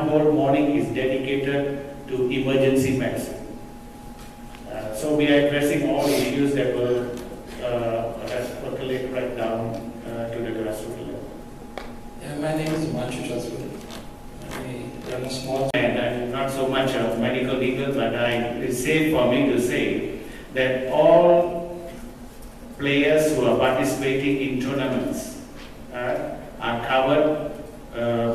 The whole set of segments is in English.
one whole morning is dedicated to emergency medicine. So we are addressing all issues that will percolate right down to the grassroots level. Yeah, my name is Manchu. I'm a small and I'm not so much of medical legal, but it's safe for me to say that all players who are participating in tournaments are covered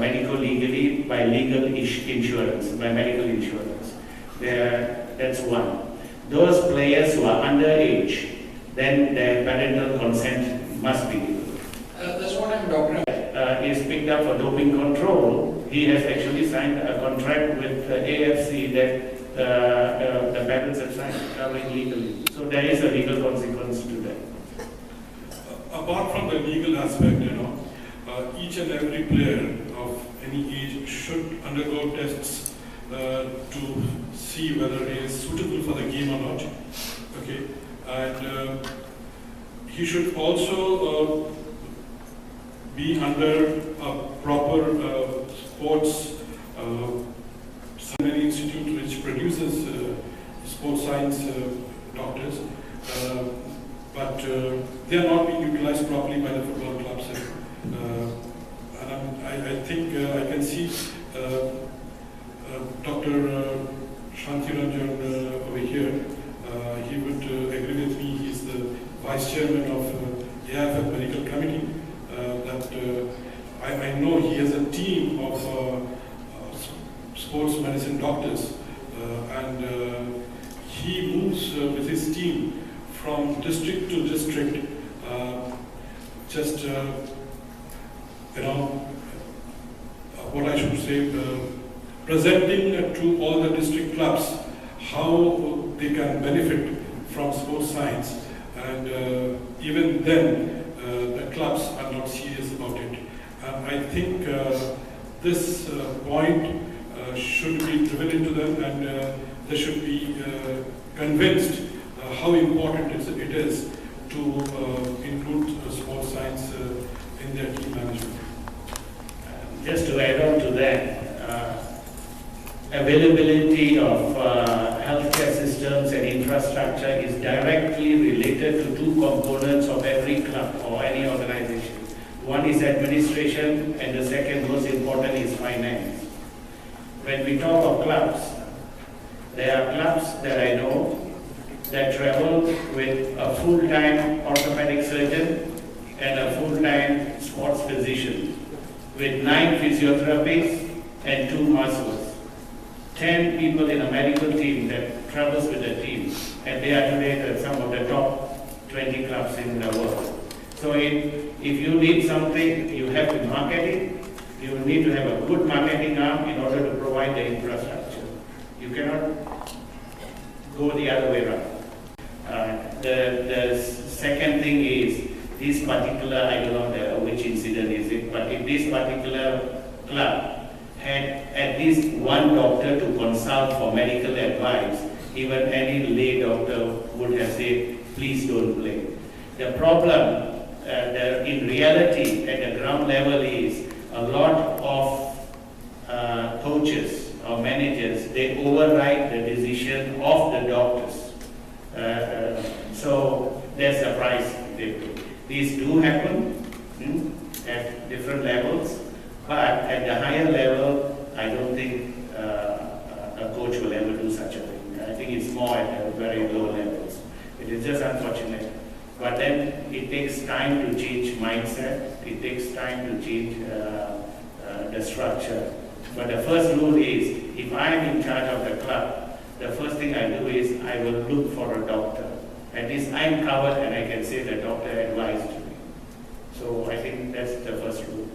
medical legally by legal insurance, by medical insurance. That's one. Those players who are underage, then their parental consent must be given. That's what I'm talking about. Is picked up for doping control. He has actually signed a contract with AFC that the parents have signed covering legally. So there is a legal consequence to that. Apart from the legal aspect, each and every player of any age should undergo tests to see whether he is suitable for the game or not. Okay, and he should also be under a proper sports seminary institute which produces sports science doctors, but they are not being utilized properly by the football clubs. And I think I can see Dr. Shantiranjan over here. He would agree with me. He's the vice chairman of AFF Medical Committee. I know he has a team of sports medicine doctors, and he moves with his team from district to district, what I should say, presenting to all the district clubs how they can benefit from sports science, and even then the clubs are not serious about it. I think this point should be driven into them, and they should be convinced how important it is to include sports science in their team management. Just to add on to that, availability of healthcare systems and infrastructure is directly related to two components of every club or any organization. One is administration, and the second most important is finance. When we talk of clubs, there are clubs that I know that travel with a full-time orthopedic surgeon and a full-time sports physician, with 9 physiotherapists and 2 muscles. 10 people in a medical team that travels with the team, and they are today some of the top 20 clubs in the world. So if you need something, you have to market it. You need to have a good marketing arm in order to provide the infrastructure. You cannot go the other way around. The second thing is, this particular, I don't know which incident is it, but if this particular club had at least one doctor to consult for medical advice, even any lay doctor would have said, please don't play. The problem in reality at the ground level is a lot of coaches or managers, they override the decision of the doctors. So there's a price they pay. These do happen at different levels, but at the higher level, I don't think a coach will ever do such a thing. I think it's more at very low levels. It is just unfortunate. But then it takes time to change mindset. It takes time to change the structure. But the first rule is, if I am in charge of the club, the first thing I do is I will look for a doctor. At least I'm covered and I can say the doctor advised me. So I think that's the first rule.